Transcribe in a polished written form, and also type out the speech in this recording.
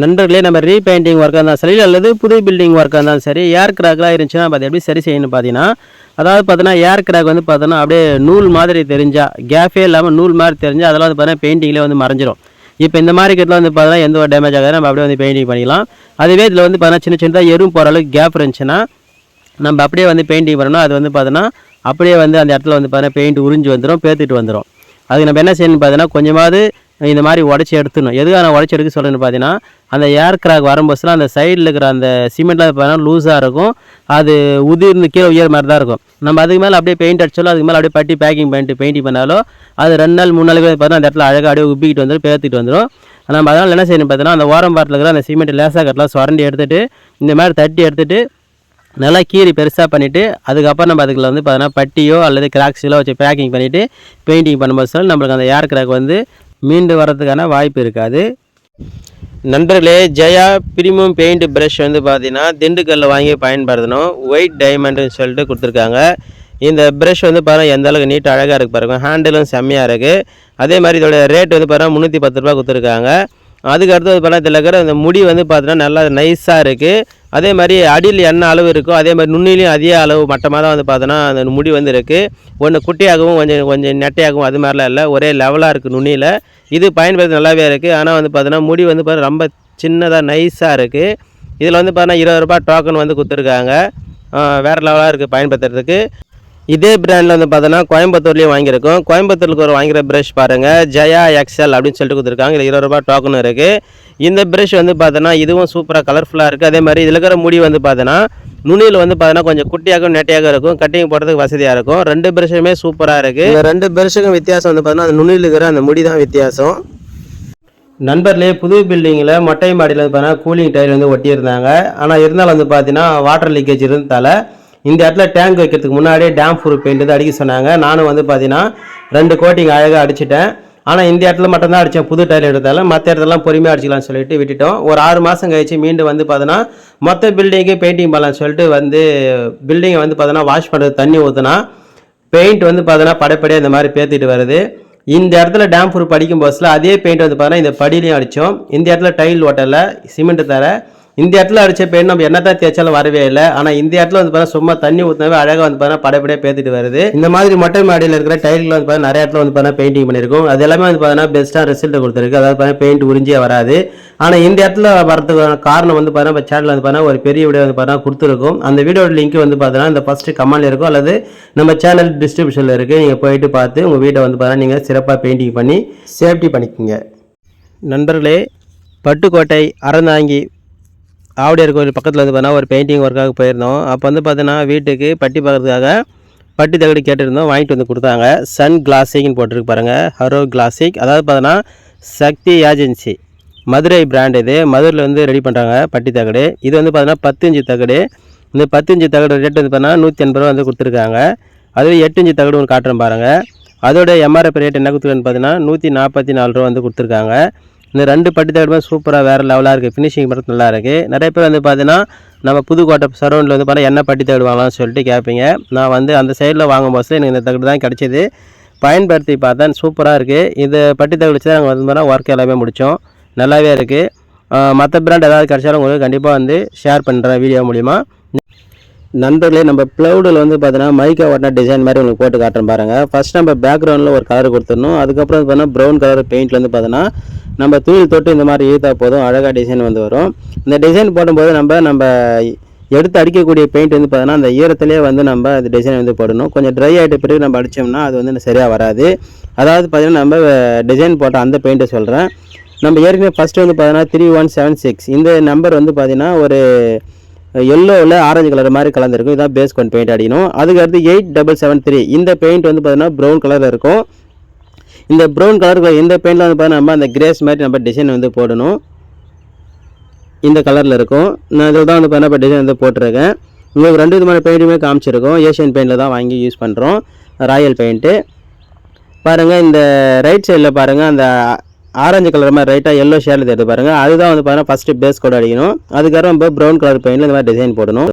நண்பர்களே, நம்ம ரீபெயிண்டிங் ஒர்க்காக இருந்தாலும் சரி அல்லது புது பில்டிங் ஒர்க்காக இருந்தாலும் சரி, ஏர் கிராக்லாம் இருந்துச்சுன்னா அதை எப்படி சரி செய்யணும்னு பார்த்தீங்கன்னா, அதாவது பார்த்தீங்கன்னா ஏர் கிராக் வந்து பார்த்தோன்னா அப்படியே நூல் மாதிரி தெரிஞ்சா, கேஃபே இல்லாமல் நூல் மாதிரி தெரிஞ்சா அதெல்லாம் வந்து பார்த்தீங்கன்னா பெயிண்டிங்லேயே வந்து மறைஞ்சிரும். இப்போ இந்த மாதிரி கிட்ட வந்து பார்த்தீங்கன்னா எந்த ஒரு டேமேஜ் ஆகாது, நம்ம அப்படியே வந்து பெயிண்டிங் பண்ணிக்கலாம். அதுவே இதில் வந்து பார்த்தீங்கன்னா சின்ன சின்னதாக எறும்பு போகிற அளவுக்கு கேப் இருந்துச்சுன்னா நம்ம அப்படியே வந்து பெயிண்டிங் பண்ணணும். அது வந்து பார்த்தோன்னா அப்படியே வந்து அந்த இடத்துல வந்து பார்த்தீங்கன்னா பெயிண்ட் உறிஞ்சி வந்துடும், பேத்துட்டு வந்துடும். அதுக்கு நம்ம என்ன செய்யணும்னு பார்த்தீங்கன்னா கொஞ்சமாவது இந்த மாதிரி உடச்சி எடுத்துடணும். எதுக்காக நான் உடச்சி எடுக்க சொல்கிறேன்னு பார்த்தீங்கன்னா, அந்த ஏர் கிராக் வரும்போதுலாம் அந்த சைடில் இருக்கிற அந்த சிமெண்ட்லாம் பார்த்தீங்கன்னா லூஸாக இருக்கும். அது உதிர்ந்து கீழே உயர் மாதிரி தான் இருக்கும். நம்ம அதுக்கு மேலே அப்படியே பெயிண்ட் அடிச்சாலும் அதுக்கு மேலே அப்படியே பட்டி பேக்கிங் பண்ணிட்டு பெயிண்டிங் பண்ணாலும் அது 2 நாள் 3 நாளுக்கு பார்த்தீங்கன்னா அந்த இடத்துல அழகாக அப்படியே உப்பிக்கிட்டு வந்துடும், பேத்துட்டு வந்துடும். நம்ம அதனால் என்ன செய்யணும் பார்த்தீங்கன்னா, அந்த ஓரம் பாட்டில் இருக்கிற அந்த சிமெண்ட் லேசாக கட்டலாம் சுரண்டி எடுத்துகிட்டு இந்த மாதிரி தட்டி எடுத்துகிட்டு நல்லா கீறி பெருசாக பண்ணிவிட்டு அதுக்கப்புறம் நம்ம அதுக்குள்ள வந்து பார்த்தீங்கன்னா பட்டியோ அல்லது கிராக்ஸிலோ வச்சு பேக்கிங் பண்ணிவிட்டு பெயிண்டிங் பண்ணும்போது நம்மளுக்கு அந்த ஏர் கிராக் வந்து மீண்டு வரதுக்கான வாய்ப்பு இருக்காது. நண்பர்களே, ஜெயா பிரீமியம் பெயிண்ட் ப்ரஷ் வந்து பார்த்தீங்கன்னா திண்டுக்கல்லில் வாங்கி பயன்படுத்தணும். ஒயிட் டைமண்டுன்னு சொல்லிட்டு கொடுத்துருக்காங்க. இந்த ப்ரஷ் வந்து பாருங்கள் எந்த அளவுக்கு நீட்டாக அழகாக இருக்குது பாருங்கள். ஹேண்டிலும் செம்மையாக இருக்குது. அதே மாதிரி இதோட ரேட் வந்து பாருங்கள் 310 ரூபா கொடுத்துருக்காங்க. அதுக்கு அடுத்தது பார்த்தீங்கன்னா இதில் இருக்கிற இந்த முடி வந்து பார்த்தீங்கன்னா நல்லா நைஸாக இருக்குது. அதே மாதிரி அடியில் என்ன அளவு இருக்கோ அதே மாதிரி நுண்ணிலையும் அதே அளவு மட்டமாக தான் வந்து பார்த்தோன்னா அந்த முடி வந்து இருக்குது. ஒன்று குட்டியாகவும் கொஞ்சம் நெட்டையாகவும் அது மாதிரிலாம் இல்லை, ஒரே லெவலாக இருக்குது நுண்ணியில். இது பயன்படுத்த நல்லாவே இருக்குது. ஆனால் வந்து பார்த்தோன்னா முடி வந்து பார்த்தா ரொம்ப சின்னதாக நைஸாக இருக்குது. இதில் வந்து பார்த்தோன்னா 20 ரூபா டோக்கன் வந்து கொடுத்துருக்காங்க. வேறு லெவலாக இருக்குது பயன்படுத்துறதுக்கு. இதே பிராண்டில் வந்து பார்த்தோன்னா கோயம்புத்தூர்லேயும் வாங்கியிருக்கோம். கோயம்புத்தூருக்கு ஒரு வாங்கிற ப்ரஷ் பாருங்கள், ஜெயா எக்ஸ்எல் அப்படின்னு சொல்லிட்டு கொடுத்துருக்காங்க. இதில் 20 ரூபா டோக்கன் இருக்குது. இந்த ப்ரஷ் வந்து பார்த்தோன்னா இதுவும் சூப்பராக கலர்ஃபுல்லாக இருக்குது. அதே மாதிரி இதில் இருக்கிற முடி வந்து பார்த்தோன்னா நுனியில் வந்து பார்த்தோன்னா கொஞ்சம் குட்டியாகவும் நெட்டையாக இருக்கும், கட்டிங் போடுறதுக்கு வசதியாக இருக்கும். 2 ப்ரஷுமே சூப்பராக இருக்குது. இந்த 2 ப்ரஷுக்கும் வித்தியாசம் வந்து பார்த்தோன்னா அந்த நுனியில் இருக்கிற அந்த முடி தான் வித்தியாசம். நண்பர்களே, புது பில்டிங்கில் மொட்டை மாடியில் வந்து பார்த்தீங்கன்னா கூலிங் டைல் வந்து ஒட்டியிருந்தாங்க. ஆனால் இருந்தாலும் வந்து பார்த்தீங்கன்னா வாட்டர் லீக்கேஜ் இருந்ததால் இந்த இடத்துல டேங்க் வைக்கிறதுக்கு முன்னாடியே டேம் ப்ரூஃப் பெயிண்ட் வந்து அடிக்க சொன்னாங்க. நானும் வந்து பார்த்தீங்கன்னா 2 கோட்டிங் அழகாக அடிச்சிட்டேன். ஆனால் இந்த இடத்துல மட்டும்தான் அடித்தேன் புது டைல் எடுத்தாலும், மற்ற இடத்துலலாம் பொறுமையாக அடிச்சிக்கலாம்னு சொல்லிட்டு விட்டுட்டோம். ஒரு 6 மாதம் கழிச்சு மீண்டும் வந்து பார்த்தோன்னா மொத்த பில்டிங்கு பெயிண்டிங் பண்ணலாம்னு சொல்லிட்டு வந்து பில்டிங்கை வந்து பார்த்தோன்னா வாஷ் பண்ணுறது தண்ணி ஊற்றுனா பெயிண்ட் வந்து பார்த்தோன்னா படைப்படியாக இந்த மாதிரி பேத்திட்டு வருது. இந்த இடத்துல டேம் ப்ரூஃப் அடிக்கும் போதில் அதே பெயிண்ட் வந்து பார்த்தோன்னா இந்த படிலையும் அடித்தோம். இந்த இடத்துல டைல் ஓட்டலை, சிமெண்ட் தர. இந்த இடத்துல அடித்த பெயிண்ட் நம்ம என்ன தான் தேய்ச்சாலும் வரவே இல்லை. ஆனால் இந்த இடத்துல வந்து பார்த்தா சும்மா தண்ணி ஊற்றினாவே அழகாக வந்து பார்த்தா படைப்படியாக பேத்திட்டு வருது. இந்த மாதிரி மொட்டை மாடியில் இருக்கிற டைல்கள் வந்து பார்த்தா நிறைய இடத்துல வந்து பார்த்தா பெயிண்டிங் பண்ணியிருக்கும். அது எல்லாமே வந்து பார்த்தா பெஸ்ட்டாக ரிசல்ட் கொடுத்துருக்கு. அதாவது பார்த்தா பெயிண்ட் உறிஞ்சியே வராது. ஆனால் இந்த இடத்துல வரதுக்கான காரணம் வந்து பார்த்தா நம்ம சேனலில் வந்து பார்த்தா ஒரு பெரிய வீடியோ வந்து பார்த்தா கொடுத்துருக்கும். அந்த வீடியோட லிங்க் வந்து பார்த்தா இந்த ஃபஸ்ட்டு கமெண்ட்ல இருக்கும் அல்லது நம்ம சேனல் டிஸ்கிரிப்ஷனில் இருக்குது. நீங்கள் போயிட்டு பார்த்து உங்கள் வீட்டை வந்து பார்த்தா நீங்கள் சிறப்பாக பெயிண்டிங் பண்ணி சேஃப்டி பண்ணிக்கோங்க. நண்பர்களே, பட்டுக்கோட்டை அறந்தாங்கி ஆவுடையார் கோயில் பக்கத்தில் வந்து பார்த்தீங்கன்னா ஒரு பெயிண்டிங் ஒர்க்காக போயிருந்தோம். அப்போ வந்து பார்த்தீங்கன்னா வீட்டுக்கு பட்டி பார்க்கறதுக்காக பட்டி தகடு கேட்டிருந்தோம், வாங்கிட்டு வந்து கொடுத்தாங்க. சன் கிளாசிக்னு போட்டிருக்கு பாருங்கள், ஹரோ கிளாசிக். அதாவது பார்த்தீங்கன்னா சக்தி ஏஜென்சி மதுரை பிராண்ட். இது மதுரையில் வந்து ரெடி பண்ணுறாங்க பட்டி தகடு. இது வந்து பார்த்தீங்கன்னா 10 இன்ச்சு தகடு. இந்த 10 இன்ச்சு தகடு ரேட் வந்து பார்த்தீங்கன்னா 180 ரூபா வந்து கொடுத்துருக்காங்க. அதுவே 8 இன்ச்சு தகடு ஒன்று காட்டுறேன் பாருங்கள். அதோட எம்ஆர்எஃப் ரேட் என்ன கொடுத்துருக்கான்னு பார்த்தீங்கன்னா 144 ரூபா வந்து கொடுத்துருக்காங்க. இந்த 2 பட்டி தகடுமே சூப்பராக வேறு லெவலாக இருக்குது. ஃபினிஷிங் மட்டும் நல்லா இருக்குது. நிறைய பேர் வந்து பார்த்தீங்கன்னா நம்ம புதுக்கோட்டை சரௌண்டில் வந்து பார்த்தா என்ன பட்டி தகடு வாங்கலாம்னு சொல்லிட்டு கேட்பீங்க. நான் வந்து அந்த சைடில் வாங்கும்போது எனக்கு இந்த தகடு தான் கிடச்சிது. பயன்படுத்தி பார்த்தேன், சூப்பராக இருக்குது. இது பட்டி தகடு வச்சு தான் நாங்கள் வந்து பார்த்தா ஒர்க் எல்லாமே முடித்தோம். நல்லாவே இருக்குது. மற்ற பிராண்ட் ஏதாவது கிடச்சாலும் உங்களுக்கு கண்டிப்பாக வந்து ஷேர் பண்ணுறேன் வீடியோ மூலிமா. நண்பர்களே, நம்ம ப்ளவுடில் வந்து பார்த்தீங்கன்னா மைக்கா ஒட்டினா டிசைன் மாதிரி உங்களுக்கு போட்டு காட்டுறேன் பாருங்கள். ஃபஸ்ட் நம்ம பேக்ரவுண்டில் ஒரு கலர் கொடுத்துடணும். அதுக்கப்புறம் வந்து பார்த்தீங்கன்னா ப்ரௌன் கலர் பெயிண்டில் வந்து பார்த்தீங்கன்னா நம்ம துணியில் தொட்டு இந்த மாதிரி ஈர்த்தா போதும், அழகாக டிசைன் வந்து வரும். இந்த டிசைன் போடும்போது நம்ம எடுத்து அடிக்கக்கூடிய பெயிண்ட் வந்து பார்த்தீங்கன்னா அந்த ஈரத்திலே வந்து நம்ம அந்த டிசைன் வந்து போடணும். கொஞ்சம் ட்ரை ஆகிட்ட பிறகு நம்ம அடித்தோம்னா அது வந்து சரியாக வராது. அதாவது பார்த்தீங்கன்னா நம்ம டிசைன் போட்ட அந்த பெயிண்ட்டை சொல்கிறேன். நம்ம ஏற்கனவே ஃபஸ்ட்டு வந்து பார்த்தீங்கன்னா 3176 இந்த நம்பர் வந்து பார்த்தீங்கன்னா ஒரு எல்லோவில் ஆரஞ்சு கலர் மாதிரி கலந்துருக்கும். இதான் பேஸ் கோட் பெயிண்ட் அடிக்கணும். அதுக்கடுத்து 8773 இந்த பெயிண்ட் வந்து பார்த்தீங்கன்னா ப்ரௌன் கலரில் இருக்கும். இந்த ப்ரௌன் கலருக்கு இந்த பெயிண்டில் வந்து பார்த்தீங்கன்னா நம்ம அந்த கிரேஸ் மாதிரி நம்ம டிசைன் வந்து போடணும். இந்த கலரில் இருக்கும். நான் இதில் தான் வந்து பார்த்தீங்கன்னா இப்போ டிசைன் வந்து போட்டிருக்கேன். உங்களுக்கு 2 விதமான பெயிண்ட்டுமே காமிச்சிருக்கோம். ஏஷியன் பெயிண்டில் தான் வாங்கி யூஸ் பண்ணுறோம், ராயல் பெயிண்ட்டு. பாருங்கள், இந்த ரைட் சைடில் பாருங்கள் அந்த ஆரஞ்சு கலர் மாதிரி ரைட்டாக எல்லோ ஷேடில் எடுத்து பாருங்கள். அதுதான் வந்து பார்த்தீங்கன்னா ஃபஸ்ட்டு பேஸ் கோட் அடிக்கணும். அதுக்கப்புறம் நம்ம ப்ரௌன் கலர் பெயிண்டில் இந்த மாதிரி டிசைன் போடணும்.